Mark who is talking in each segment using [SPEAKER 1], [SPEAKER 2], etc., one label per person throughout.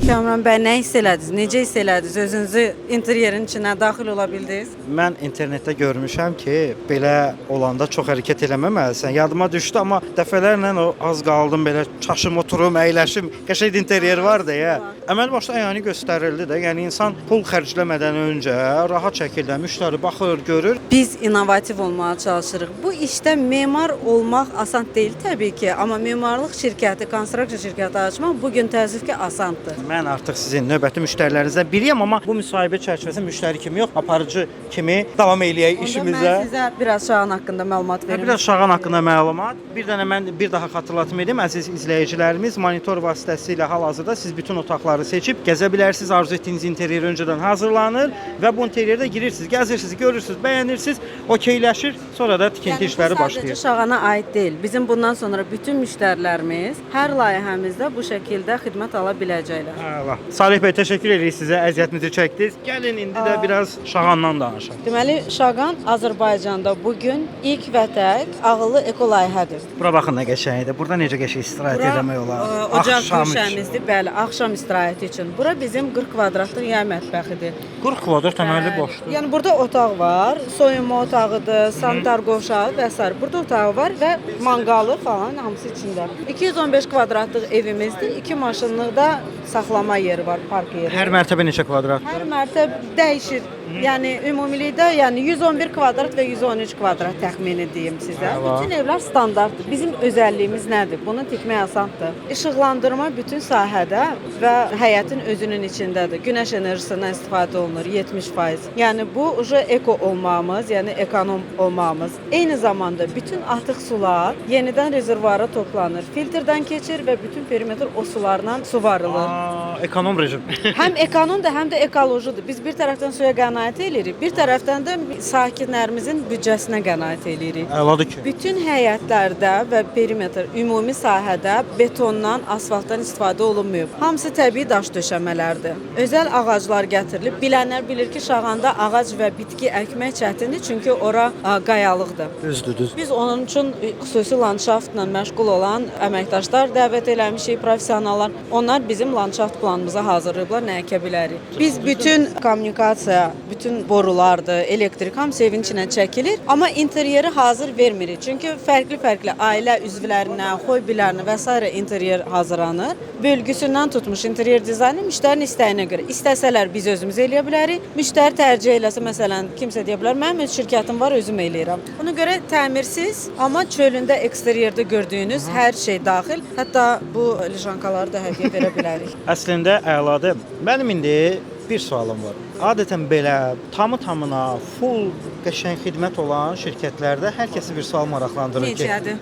[SPEAKER 1] Kamran bəy, nə hiss elədiniz? Necə hiss elədiniz? Özünüzü interyerin içinə daxil ola bildiniz?
[SPEAKER 2] Mən internetdə görmüşəm ki, belə olanda çox hərəkət eləməməlisən. Yadıma düşdü, amma dəfələrlə o az qaldım belə çaşım, oturum, əyləşim. Qəşəng interyer var deyə. Əməl başda əyani göstərildi də. Yəni insan pul xərcləmədən öncə rahat şəkildə müştəri baxır, görür.
[SPEAKER 1] Biz innovativ olmağa çalışırıq. Bu işdə memar olmaq asan deyil təbii ki, amma memarlıq şirkəti, konstruksiya şirkəti açmaq bu gün təəssüf ki, asandır.
[SPEAKER 2] Mən artıq sizin növbəti müştərilərinizdən biriyəm, amma bu müsahibə çərçivəsində müştəri kimi yox, aparıcı kimi davam eləyək işimizə.
[SPEAKER 1] Onda mən sizə biraz Şahan haqqında məlumat verim.
[SPEAKER 2] Biraz Şahan haqqında məlumat. Bir dənə mən bir daha xatırlatma edim, əziz izləyicilərimiz, monitor vasitəsilə hal-hazırda siz bütün otaqları seçib gəzə bilərsiniz. Arzu etdiyiniz interyer öncədən hazırlanır və bu interyerdə girirsiniz, gəzirsiniz, görürsüz, bəyənirsiniz, okeyləşir, sonra da tikinti işləri başlayır.
[SPEAKER 1] Sadəcə Şahana aid deyil. Bizim bundan sonra bütün müştərilərimiz hər layihəmizdə bu şəkildə xidmət ala biləcəklər.
[SPEAKER 2] Allah. Salih bəy, təşəkkür edirik sizə, əziyyətinizi çəkdiniz. Gəlin indi də biraz Şahandan danışaq.
[SPEAKER 1] Deməli, Şahan Azərbaycanda bu gün ilk və tək ağıllı eko layihədir.
[SPEAKER 2] Bura baxın nə qəşəngdir. Burada necə qəşəng istirahət etmək olar.
[SPEAKER 1] Ocaq güşəmizdir, bəli, axşam istirahəti üçün. Bura bizim 40 kvadratlıq yemək mətbəxidir.
[SPEAKER 2] 40 kvadrat təməlli boşdur.
[SPEAKER 1] Yəni burada otaq var, soyunma otağıdır, sanitar qovşağı və s. Burada otağı var və manqalı falan hamısı içində. 215 kvadratlıq evimizdir. 2 maşınlıq da saxlama yeri var, park yeri.
[SPEAKER 2] Hər mərtəbə neçə kvadratdır?
[SPEAKER 1] Hər mərtəbə dəyişir. Yəni ümumilikdə 111 kvadrat və 113 kvadrat təxmini deyim sizə. Bütün evlər standartdır. Bizim özəlliyimiz nədir? Bunu tikmək asandır. İşıqlandırma bütün sahədə və həyətin özünün içindədir. Günəş enerjisindən istifadə olunur 70%. Yəni bu eko olmağımız, yəni ekonom olmağımız. Eyni zamanda bütün artıq sular yenidən rezervuara toplanır. Filtrdən keçir və bütün perimetr o sularla suvarılır.
[SPEAKER 2] Ekonom rejim.
[SPEAKER 1] Həm ekonomdur, həm də ekolojidir. Biz bir tərəfdən suya qənaət edirik, bir tərəfdən də sakinlərimizin büdcəsinə qənaət edirik.
[SPEAKER 2] Əladır ki.
[SPEAKER 1] Bütün həyətlərdə və perimetr ümumi sahədə betondan, asfaltdan istifadə olunmuyub. Hamısı təbii daş döşəmələrdir. Özəl ağaclar gətirilib. Bilənlər bilir ki, Şağanda ağac və bitki əkmək çətindir, çünki ora qayalıqdır.
[SPEAKER 2] Düzdür.
[SPEAKER 1] Biz onun üçün xüsusi landşaftla məşğul olan əməkdaşlar dəvət eləmişik, professionallar. Onlar bizim landşaft planımıza hazırlayıblar, nə əkə bilərik. Biz bütün kommunikasiya, bütün borulardır, elektrik hamısı evin içinə çəkilir, amma interyeri hazır vermirik. Çünki fərqli-fərqli ailə üzvlərinə, hobbilərinə və s. interyer hazırlanır. Bölgüsündən tutmuş interyer dizaynı müştərinin istəyinə görə. İstəsələr biz özümüz eləyə bilərik. Müştəri tərcih eləsə, məsələn, kimsə deyə bilər, mənim öz şirkətim var, özüm eləyirəm. Buna görə təmirsiz, amma çölündə eksteryerdə gördüyünüz hər şey daxil. Hətta bu lijankaları da hədiyyə verə bilərik.
[SPEAKER 2] Əslində əladır. Mənim indi bir sualım var. Adətən belə tamı-tamına full qəşəng xidmət olan şirkətlərdə hər kəsi bir sual maraqlandırır ki.
[SPEAKER 1] Necədir?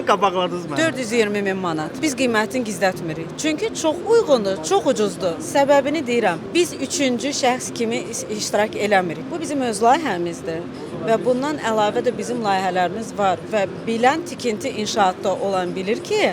[SPEAKER 2] Qabaqladınız məni.
[SPEAKER 1] 420 min manat. Biz qiymətini gizlətmirik. Çünki çox uyğundur, çox ucuzdur. Səbəbini deyirəm. Biz üçüncü şəxs kimi iştirak eləmirik. Bu bizim öz layihəmizdir. Və bundan əlavə də bizim layihələrimiz var və bilən tikinti inşaatda olan bilir ki,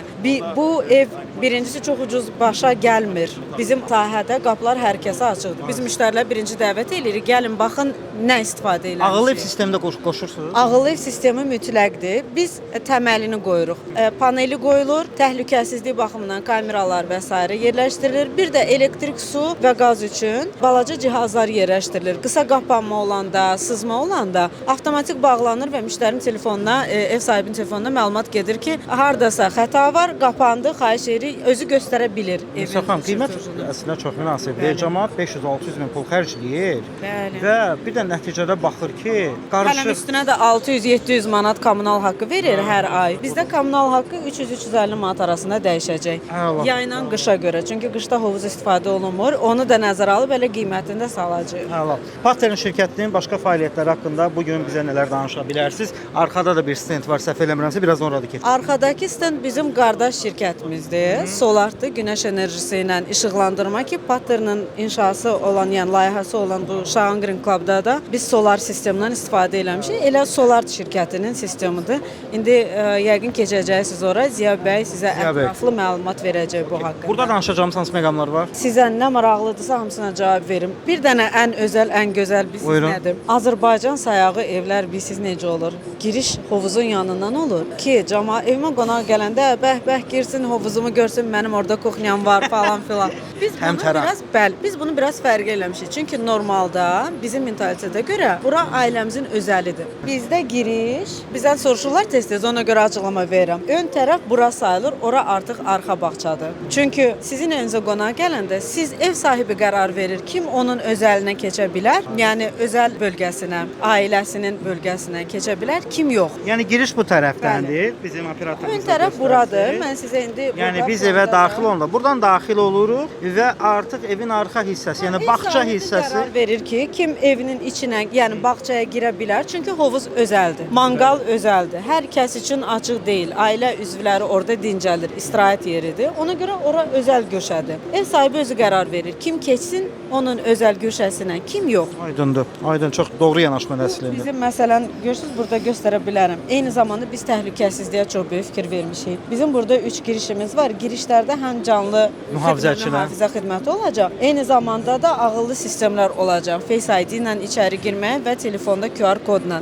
[SPEAKER 1] bu ev birincisi çox ucuz başa gəlmir. Bizim sahədə qapılar hər kəsə açıqdır. Biz müştərilər birinci dəvət edirik. Gəlin baxın nə istifadə eləmişik.
[SPEAKER 2] Ağıllı ev sistemində qoşursunuz?
[SPEAKER 1] Ağıllı ev sistemi mütləqdir. Biz təməlini qoyuruq. Paneli qoyulur, təhlükəsizlik baxımından kameralar və s. yerləşdirilir. Bir də elektrik, su və qaz üçün balaca cihazlar yerləşdirilir. Qısa qapanma olanda, sızma olanda avtomatik bağlanır və müştərinin telefonuna, ev sahibinin telefonuna məlumat gedir ki, hardasa xəta var, qapandı, xahiş edirik, özü göstərə bilir.
[SPEAKER 2] Səfəm, qiymət əslində çox münasibdir. Cəmaət 500-600 min pul xərcləyir.
[SPEAKER 1] Bəli.
[SPEAKER 2] Və bir də nəticədə baxır ki,
[SPEAKER 1] Hələm
[SPEAKER 2] qarışıq.
[SPEAKER 1] üstünə də 600-700 manat kommunal haqqı verir hər ay. Bizdə kommunal haqqı 300-350 manat arasında dəyişəcək. Yayla qışa görə. Çünki qışda hovuz istifadə olunmur. Onu da nəzərə alıb elə qiymətini də salacağıq.
[SPEAKER 2] Əla. Pattern şirkətinin başqa fəaliyyətləri haqqında bu gün bizə nələr danışa bilərsiniz? Arxada da bir stend var, səhv eləmirəmsə biraz orada keçək.
[SPEAKER 1] Arxadakı stend bizim qardaş şirkətimizdir. Solartdır, günəş enerjisi ilə işıqlandırma ki, Patternın inşası olan, yəni layihəsi olan bu Şahan Green Club'da da biz solar sistemindən istifadə eləmişik. Elə Solart şirkətinin sistemidir. İndi yəqin keçəcəksiniz ora. Ziya bəy sizə ətraflı məlumat verəcək bu haqqında.
[SPEAKER 2] Burada danışacağımız hansı məqamlar var?
[SPEAKER 1] Sizə nə maraqlıdırsa hamısına cavab verim. Bir dənə ən özəl, ən gözəl bilsiz nədir? Azərbaycan sayağı evlər bilsiz necə olur? Giriş hovuzun yanından olur ki, evimə qonaq gələndə bəh girsin, hovuzumu görsün. görsün mənim orada kuxnyam var falan filan. Biz bunu
[SPEAKER 2] Həmtərəf.
[SPEAKER 1] biraz bəli, biz bunu biraz fərqli eləmişik. Çünki normalda bizim mentalitetə görə bura ailəmizin özəlidir. Bizdə giriş, bizdən soruşurlar tez-tez, ona görə açıqlama verirəm. Ön tərəf bura sayılır, ora artıq arxa bağçadır. Çünki sizin evinizə qonaq gələndə siz ev sahibi qərar verir kim onun özəlinə keçə bilər, yəni özəl bölgəsinə, ailəsinin bölgəsinə keçə bilər, kim yox.
[SPEAKER 2] Yəni giriş bu tərəfdəndir. Bizim operatorumuz.
[SPEAKER 1] Ön tərəf buradır. Mən sizə indi
[SPEAKER 2] Yəni biz evə daxil olanda buradan daxil oluruq və artıq evin arxa hissəsi, yəni bağça hissəsi
[SPEAKER 1] qərar verir ki, kim evinin içinə, yəni bağçaya girə bilər. Çünki hovuz özəldir. Manqal özəldir. Hər kəs üçün açıq deyil. Ailə üzvləri orada dincəlir, istirahət yeridir. Ona görə ora özəl göşədir. Ev sahibi özü qərar verir. Kim keçsin onun özəl göşəsinə, kim yox.
[SPEAKER 2] aydındır. Aydın, çox doğru yanaşma nəslidir.
[SPEAKER 1] Bizim məsələn görürsüz burada göstərə bilərəm. Eyni zamanda biz təhlükəsizliyə çox böyük fikir vermişik. Bizim burada 3 girişimiz var. Girişlərdə həm canlı mühafizə xidməti olacaq. Eyni zamanda da ağıllı sistemlər olacaq. Face ID ilə içəri girməyə və telefonda QR kodla.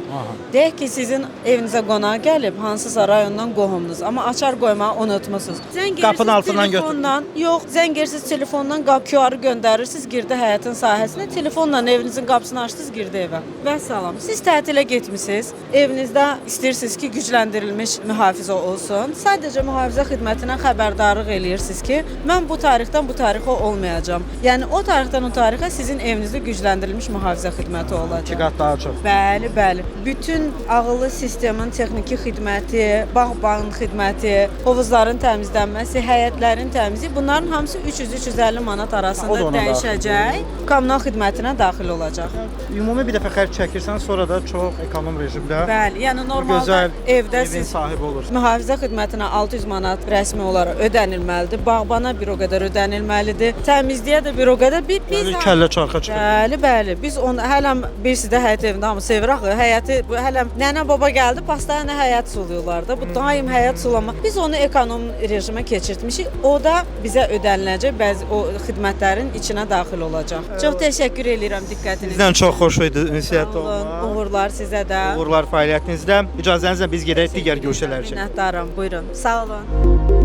[SPEAKER 1] Deyək ki, sizin evinizə qonaq gəlib hansısa rayondan qohumunuz, amma açar qoymağı unutmusunuz. Zəng
[SPEAKER 2] Qapının
[SPEAKER 1] edirsiniz
[SPEAKER 2] altından
[SPEAKER 1] telefondan, yox, zəng edirsiniz telefondan QR-ı göndərirsiniz, girdi həyətin sahəsinə, telefonla evinizin qapısını açdınız, girdi evə. Və salam. Siz tətilə getmisiniz. Evinizdə istəyirsiniz ki, gücləndirilmiş mühafizə olsun. Sadəcə mühafizə xidmətinə xəbərdarlıq eləyirsiniz ki, mən bu tarixdən bu tarixə olmayacağam. Yəni o tarixdən o tarixə sizin evinizdə gücləndirilmiş mühafizə xidməti olacaq.
[SPEAKER 2] 2 qat daha çox.
[SPEAKER 1] Bəli, bəli. Bütün ağıllı sistemin texniki xidməti, bağ xidməti, hovuzların təmizlənməsi, həyətlərin təmizliyi, bunların hamısı 300-350 manat
[SPEAKER 2] O da
[SPEAKER 1] arasında
[SPEAKER 2] ona
[SPEAKER 1] dəyişəcək. Kommunal xidmətinə daxil olacaq.
[SPEAKER 2] Ümumi bir dəfə xərc çəkirsən, sonra da çox ekonom rejimdə
[SPEAKER 1] Bəli, yəni normalda
[SPEAKER 2] gözəl
[SPEAKER 1] evdə
[SPEAKER 2] evin
[SPEAKER 1] siz
[SPEAKER 2] sahibi olursunuz.
[SPEAKER 1] mühafizə xidmətinə 600 manat rəsmi olaraq ödənilməlidir. Bağbana bir o qədər ödənilməlidir. Təmizliyə də bir o qədər. Biz
[SPEAKER 2] Yəni kəllə çarxa çıxır.
[SPEAKER 1] Bəli, bəli. Biz onu hələm birisi də həyət evində hamı sevir axı. Həyəti bu hələm nənə baba gəldi, pastayla həyət suluyurlar da. Bu daim həyət sulama. Biz onu ekonom rejimə keçirtmişik. O da bizə ödəniləcək, bəzi o xidmətlərin içinə daxil olacaq. Çox təşəkkür edirəm diqqətiniz.
[SPEAKER 2] Bizdən çox xoş idi ünsiyyət
[SPEAKER 1] Olun,
[SPEAKER 2] olmaq.
[SPEAKER 1] uğurlar sizə də.
[SPEAKER 2] Uğurlar fəaliyyətinizdə. İcazənizlə biz gedək digər görüşələr üçün.
[SPEAKER 1] Minnətdaram. Buyurun. Sağ olun.